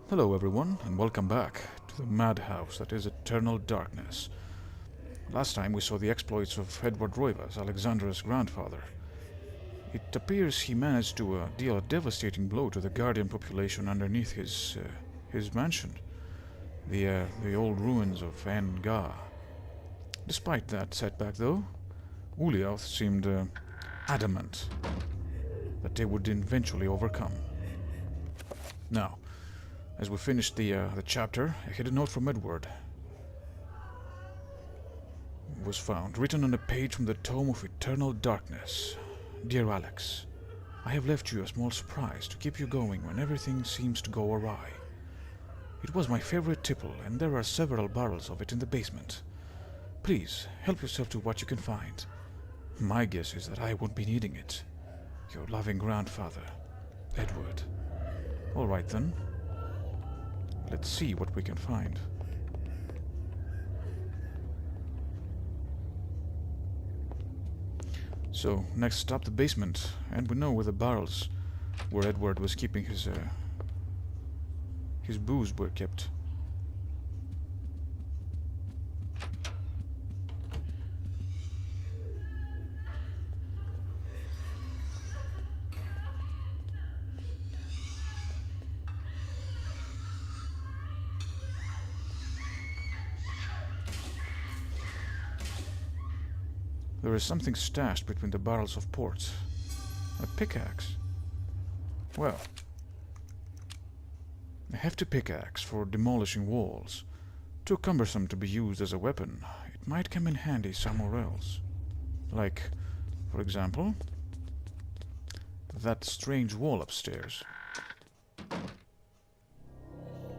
Hello everyone, and welcome back to the madhouse that is Eternal Darkness. Last time we saw the exploits of Edward Roivas, Alexandra's grandfather. It appears he managed to deal a devastating blow to the Guardian population underneath his mansion, the old ruins of En-Ga. Despite that setback though, Ulyaoth seemed adamant that they would eventually overcome. Now, as we finished the chapter, a hidden note from Edward was found, written on a page from the Tome of Eternal Darkness. Dear Alex, I have left you a small surprise to keep you going when everything seems to go awry. It was my favorite tipple, and there are several barrels of it in the basement. Please, help yourself to what you can find. My guess is that I won't be needing it. Your loving grandfather, Edward. All right then. Let's see what we can find. So, next stop the basement, and we know where the barrels where Edward was keeping his booze were kept. There is something stashed between the barrels of port. A pickaxe. Well, a hefty pickaxe for demolishing walls. Too cumbersome to be used as a weapon. It might come in handy somewhere else. Like, for example, that strange wall upstairs,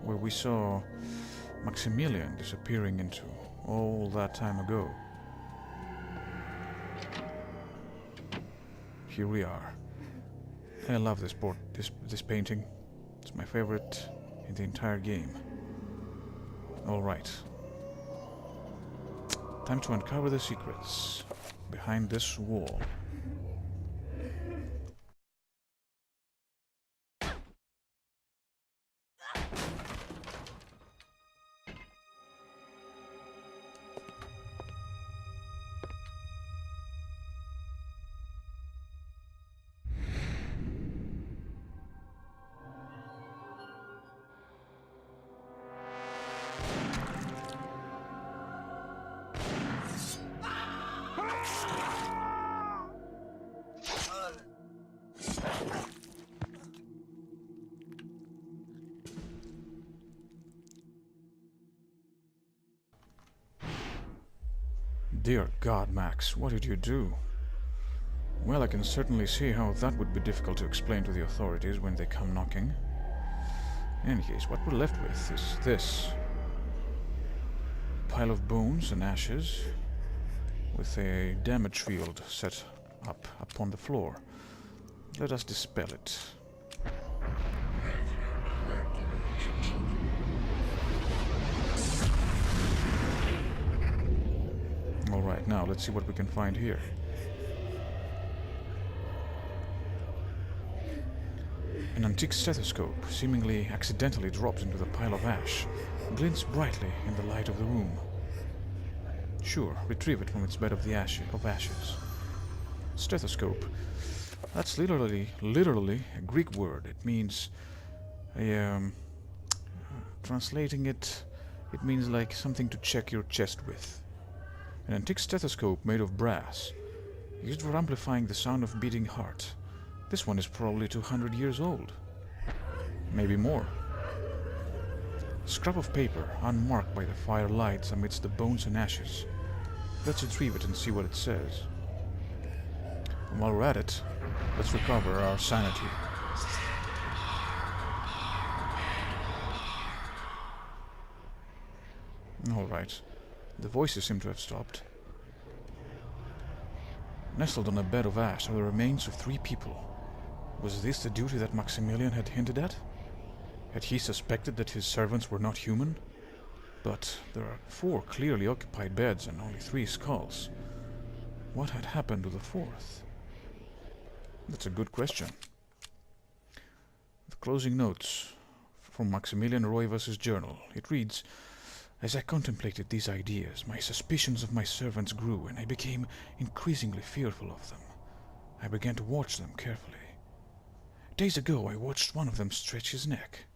where we saw Maximilian disappearing into all that time ago. Here we are. I love this painting. It's my favorite in the entire game. Alright. Time to uncover the secrets behind this wall. Dear God, Max, what did you do? Well, I can certainly see how that would be difficult to explain to the authorities when they come knocking. In any case, what we're left with is this pile of bones and ashes with a damage field set up upon the floor. Let us dispel it. Alright, now let's see what we can find here. An antique stethoscope, seemingly accidentally dropped into the pile of ash, glints brightly in the light of the room. Sure, retrieve it from its bed of ashes. Stethoscope. That's literally a Greek word. It means translating it means like something to check your chest with. An antique stethoscope made of brass, used for amplifying the sound of beating heart. This one is probably 200 years old. Maybe more. Scrap of paper, unmarked by the fire lights amidst the bones and ashes. Let's retrieve it and see what it says. And while we're at it, let's recover our sanity. Alright. The voices seem to have stopped. Nestled on a bed of ash are the remains of 3 people. Was this the duty that Maximilian had hinted at? Had he suspected that his servants were not human? But there are 4 clearly occupied beds and only 3 skulls. What had happened to the 4th? That's a good question. The closing notes from Maximilian Roivas' journal. It reads, "As I contemplated these ideas, my suspicions of my servants grew, and I became increasingly fearful of them. I began to watch them carefully. Days ago I watched one of them stretch his neck.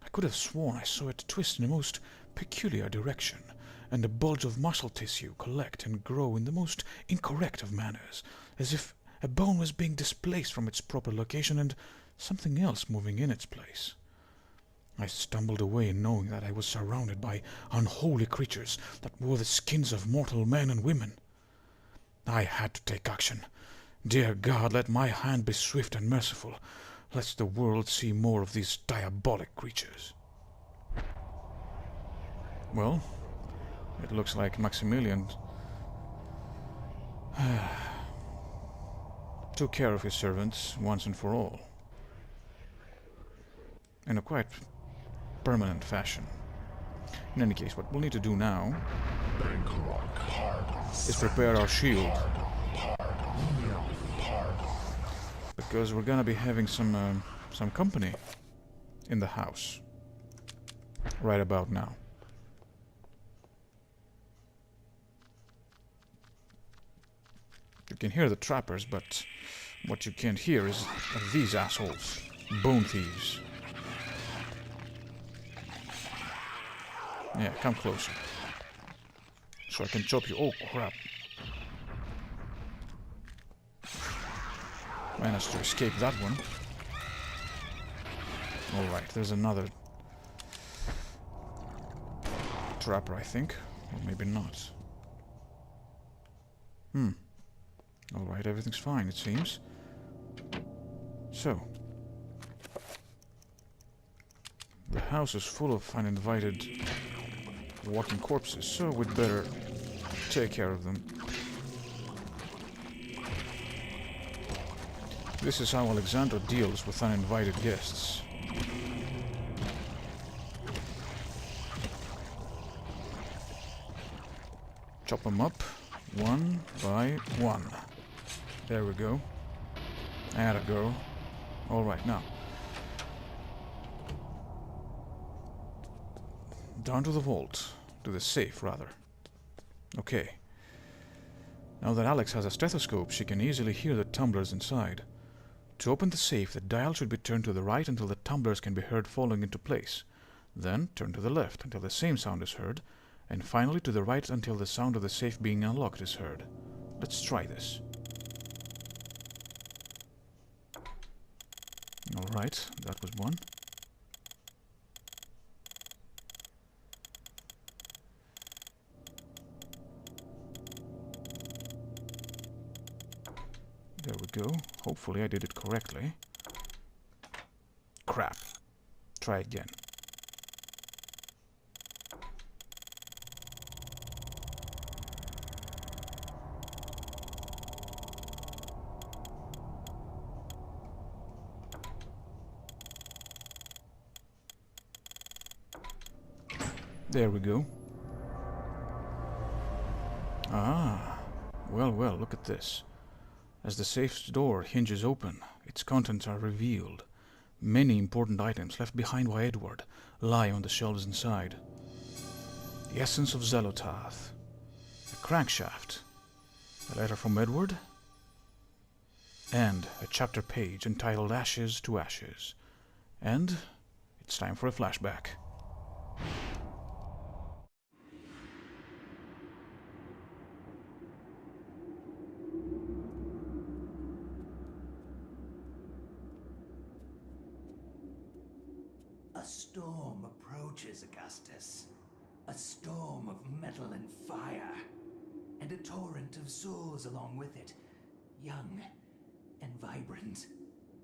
I could have sworn I saw it twist in a most peculiar direction, and a bulge of muscle tissue collect and grow in the most incorrect of manners, as if a bone was being displaced from its proper location and something else moving in its place. I stumbled away knowing that I was surrounded by unholy creatures that wore the skins of mortal men and women. I had to take action. Dear God, let my hand be swift and merciful, lest the world see more of these diabolic creatures." Well, it looks like Maximilian took care of his servants once and for all, in a quite permanent fashion. In any case, what we'll need to do now is prepare our shield, because we're gonna be having some company in the house right about now. You can hear the trappers, but what you can't hear is these assholes, bone thieves. Yeah, come closer, so I can chop you. Oh crap! Managed to escape that one. Alright, there's another trapper, I think. Or maybe not. Alright, everything's fine, it seems. So. The house is full of uninvited walking corpses, so we'd better take care of them. This is how Alexandra deals with uninvited guests. Chop them up, one by one. There we go. Atta girl. Alright, now. Down to the vault. To the safe, rather. Okay. Now that Alex has a stethoscope, she can easily hear the tumblers inside. To open the safe, the dial should be turned to the right until the tumblers can be heard falling into place. Then turn to the left until the same sound is heard, and finally to the right until the sound of the safe being unlocked is heard. Let's try this. Alright, that was one. There we go. Hopefully I did it correctly. Crap. Try again. There we go. Ah. Well, well, look at this. As the safe's door hinges open, its contents are revealed. Many important items left behind by Edward lie on the shelves inside. The essence of Xelotharth, a crankshaft, a letter from Edward, and a chapter page entitled Ashes to Ashes. And it's time for a flashback. A storm approaches, Augustus. A storm of metal and fire. And a torrent of souls along with it. Young and vibrant.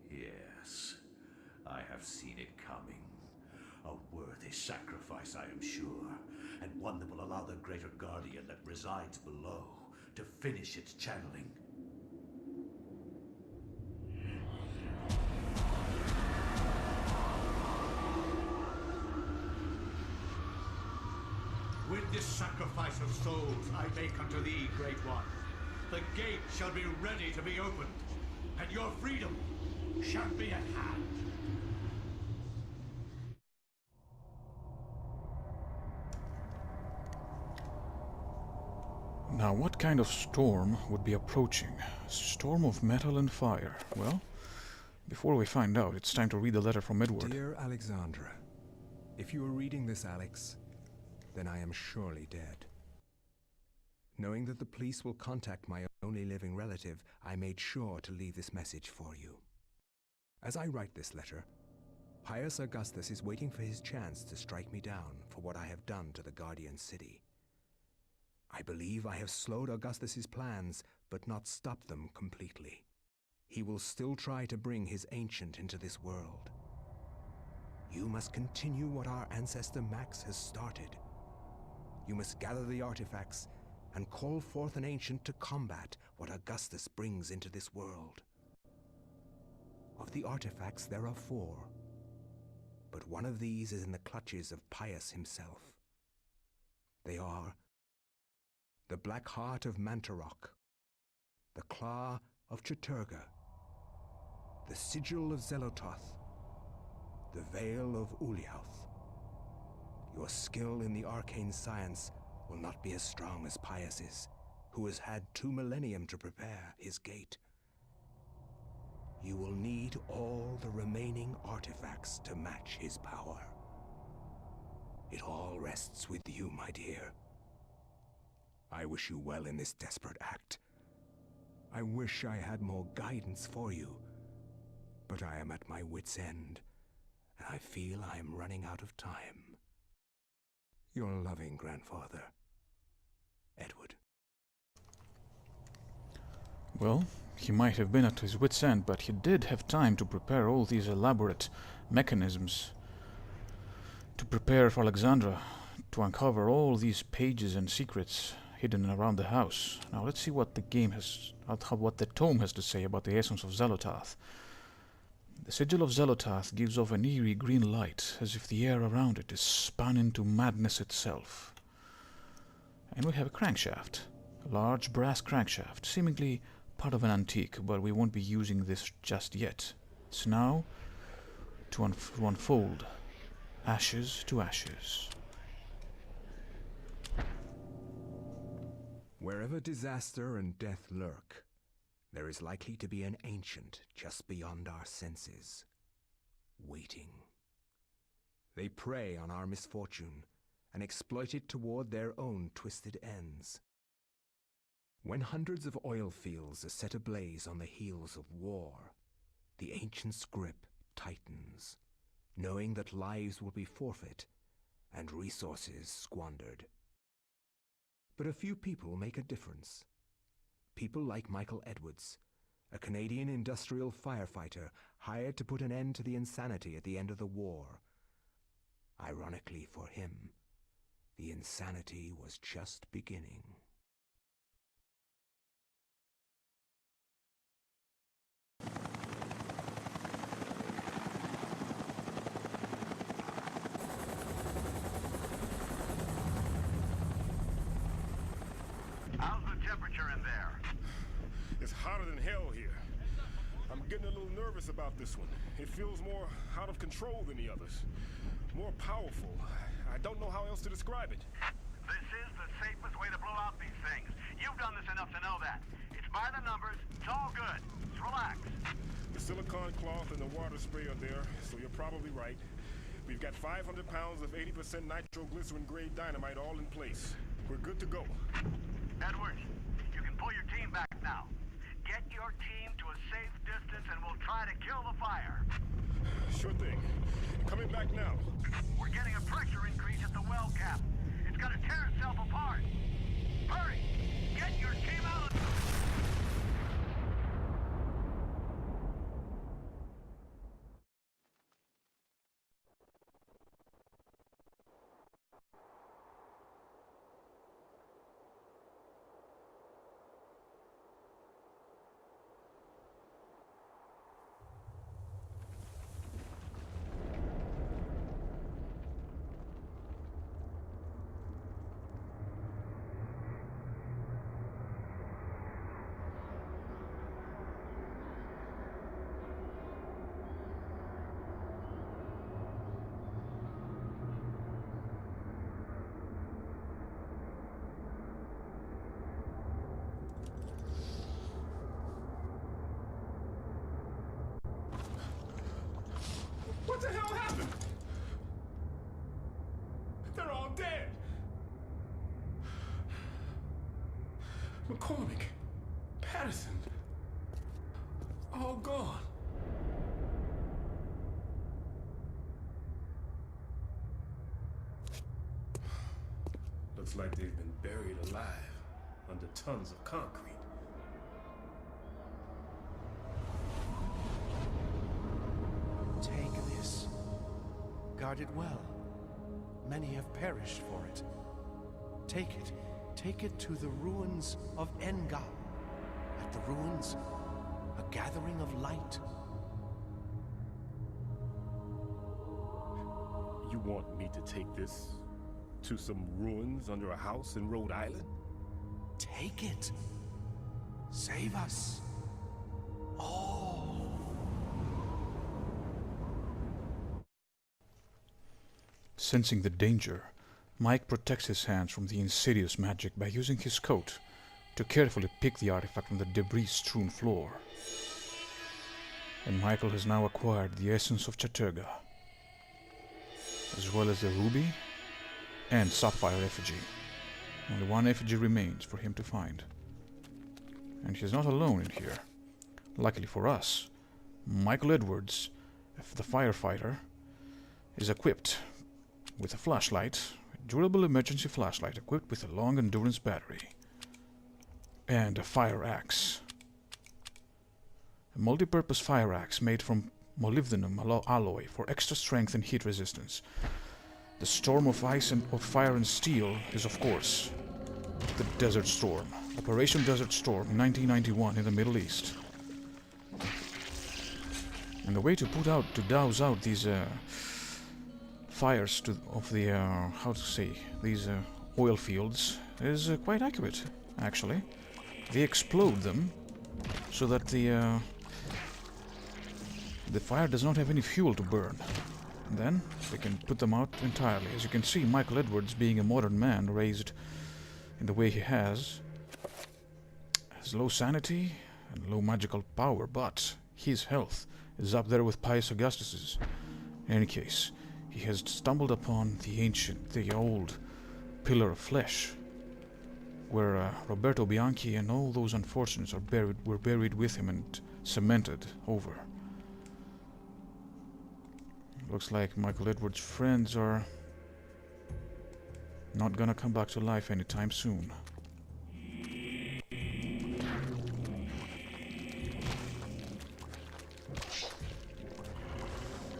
Yes, I have seen it coming. A worthy sacrifice, I am sure, and one that will allow the greater guardian that resides below to finish its channeling. With this sacrifice of souls I make unto thee, Great One, the gate shall be ready to be opened, and your freedom shall be at hand. Now, what kind of storm would be approaching? A storm of metal and fire. Well, before we find out, it's time to read the letter from Edward. Dear Alexandra, if you are reading this, Alex, then I am surely dead. Knowing that the police will contact my only living relative, I made sure to leave this message for you. As I write this letter, Pius Augustus is waiting for his chance to strike me down for what I have done to the Guardian City. I believe I have slowed Augustus's plans, but not stopped them completely. He will still try to bring his ancient into this world. You must continue what our ancestor Max has started. You must gather the artifacts and call forth an ancient to combat what Augustus brings into this world. Of the artifacts, there are 4. But one of these is in the clutches of Pius himself. They are the Black Heart of Mantarok, the Claw of Chiturga, the Sigil of Zelototh, the Veil of Uliauth. Your skill in the arcane science will not be as strong as Pius's, who has had 2 millennium to prepare his gate. You will need all the remaining artifacts to match his power. It all rests with you, my dear. I wish you well in this desperate act. I wish I had more guidance for you, but I am at my wit's end, and I feel I am running out of time. Your loving grandfather, Edward. Well, he might have been at his wit's end, but he did have time to prepare all these elaborate mechanisms, to prepare for Alexandra, to uncover all these pages and secrets hidden around the house. Now let's see what the tome has to say about the essence of Zelotath. The Sigil of Zelotath gives off an eerie green light, as if the air around it is spun into madness itself. And we have a crankshaft, a large brass crankshaft, seemingly part of an antique, but we won't be using this just yet. It's now to unfold ashes to ashes. Wherever disaster and death lurk, there is likely to be an ancient just beyond our senses, waiting. They prey on our misfortune and exploit it toward their own twisted ends. When hundreds of oil fields are set ablaze on the heels of war, the ancient's grip tightens, knowing that lives will be forfeit and resources squandered. But a few people make a difference. People like Michael Edwards, a Canadian industrial firefighter hired to put an end to the insanity at the end of the war. Ironically for him, the insanity was just beginning. How's the temperature in there? It's hotter than hell here. I'm getting a little nervous about this one. It feels more out of control than the others. More powerful. I don't know how else to describe it. This is the safest way to blow out these things. You've done this enough to know that. It's by the numbers. It's all good. Just relax. The silicone cloth and the water spray are there, so you're probably right. We've got 500 pounds of 80% nitroglycerin-grade dynamite all in place. We're good to go. Edward, you can pull your team back now. Get your team to a safe distance and we'll try to kill the fire. Sure thing. Coming back now. We're getting a pressure increase at the well cap. It's gonna tear itself apart. Hurry! Get your team out of... McCormick, Patterson, all gone. Looks like they've been buried alive under tons of concrete. Take this. Guard it well. Many have perished for it. Take it. Take it to the ruins of Engal. At the ruins, a gathering of light. You want me to take this to some ruins under a house in Rhode Island? Take it. Save us. All. Sensing the danger, Mike protects his hands from the insidious magic by using his coat to carefully pick the artifact from the debris-strewn floor. And Michael has now acquired the essence of Chattur'gha, as well as the ruby and sapphire effigy. Only one effigy remains for him to find. And he's not alone in here. Luckily for us, Michael Edwards, the firefighter, is equipped with a flashlight, a durable emergency flashlight equipped with a long-endurance battery, and a fire axe. A multi-purpose fire axe made from molybdenum alloy for extra strength and heat resistance. The storm of ice and of fire and steel is, of course, the Desert Storm. Operation Desert Storm, 1991, in the Middle East. And the way to douse out these fires of the these oil fields is quite accurate, actually. They explode them so that the fire does not have any fuel to burn. And then they can put them out entirely. As you can see, Michael Edwards, being a modern man raised in the way he has low sanity and low magical power, but his health is up there with Pius Augustus's. In any case, he has stumbled upon the old pillar of flesh, where Roberto Bianchi and all those unfortunates were buried with him and cemented over. Looks like Michael Edwards' friends are not gonna come back to life anytime soon.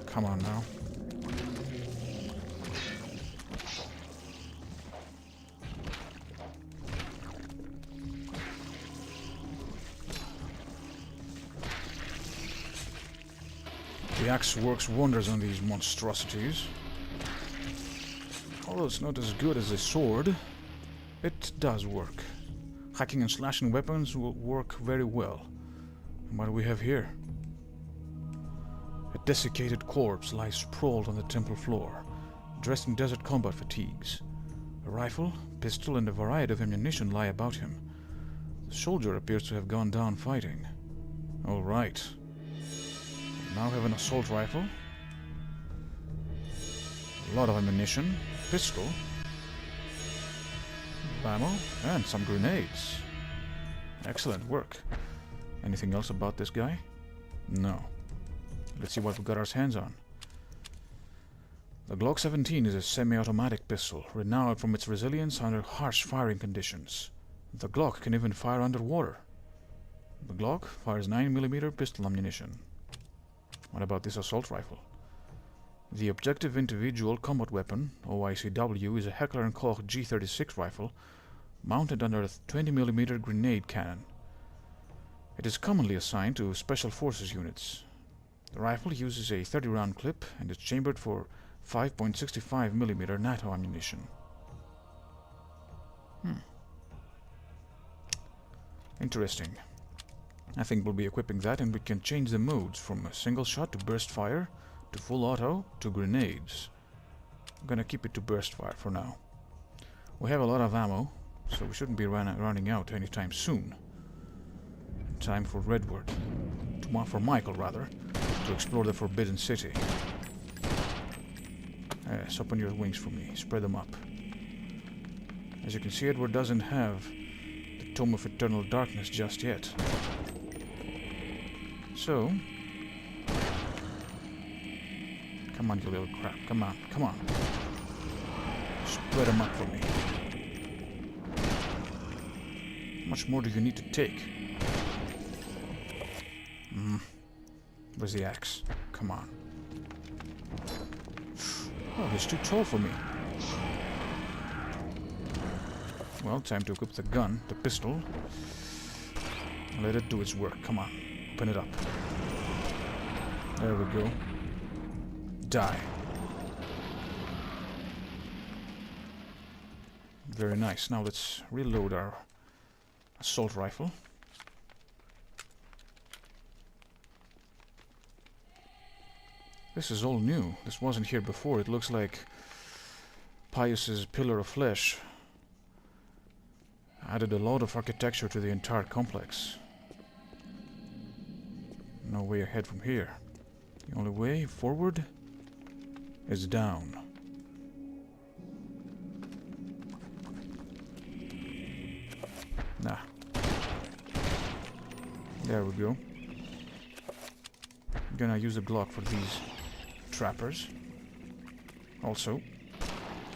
Come on now. The axe works wonders on these monstrosities. Although it's not as good as a sword, it does work. Hacking and slashing weapons will work very well. And what do we have here? A desiccated corpse lies sprawled on the temple floor, dressed in desert combat fatigues. A rifle, pistol, and a variety of ammunition lie about him. The soldier appears to have gone down fighting. All right. We now have an assault rifle, a lot of ammunition, pistol, ammo, and some grenades. Excellent work. Anything else about this guy? No. Let's see what we got our hands on. The Glock 17 is a semi-automatic pistol, renowned for its resilience under harsh firing conditions. The Glock can even fire underwater. The Glock fires 9mm pistol ammunition. What about this assault rifle? The Objective Individual Combat Weapon, OICW, is a Heckler & Koch G36 rifle mounted under a 20mm grenade cannon. It is commonly assigned to Special Forces units. The rifle uses a 30-round clip and is chambered for 5.65mm NATO ammunition. Interesting. I think we'll be equipping that, and we can change the modes from a single shot to burst fire, to full auto, to grenades. I'm gonna keep it to burst fire for now. We have a lot of ammo, so we shouldn't be running out anytime soon. Time for Redwood, for Michael rather, to explore the Forbidden City. Yes, open your wings for me, spread them up. As you can see, Edward doesn't have the Tome of Eternal Darkness just yet. So... Come on, you little crap. Come on, come on. Spread them up for me. How much more do you need to take? Where's the axe? Come on. Oh, he's too tall for me. Well, time to equip the gun, the pistol. Let it do its work. Come on. Open it up. There we go. Die. Very nice. Now let's reload our assault rifle. This is all new. This wasn't here before. It looks like Pius's Pillar of Flesh added a lot of architecture to the entire complex. No way ahead from here. The only way forward is down. Nah. There we go. I'm gonna use a Glock for these trappers. Also,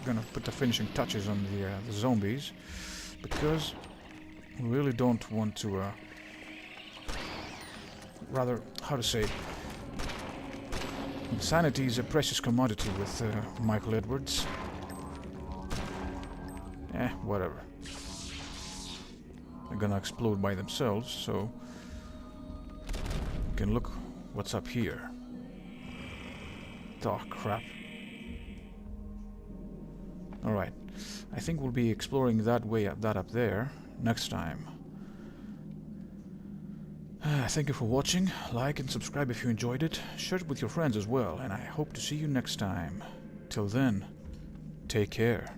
gonna put the finishing touches on the zombies, because we really don't want to, rather, how to say, insanity is a precious commodity with Michael Edwards. Whatever. They're gonna explode by themselves, so we can look what's up here. Oh, crap. Alright, I think we'll be exploring that way, that up there, next time. Thank you for watching. Like and subscribe if you enjoyed it. Share it with your friends as well, and I hope to see you next time. Till then, take care.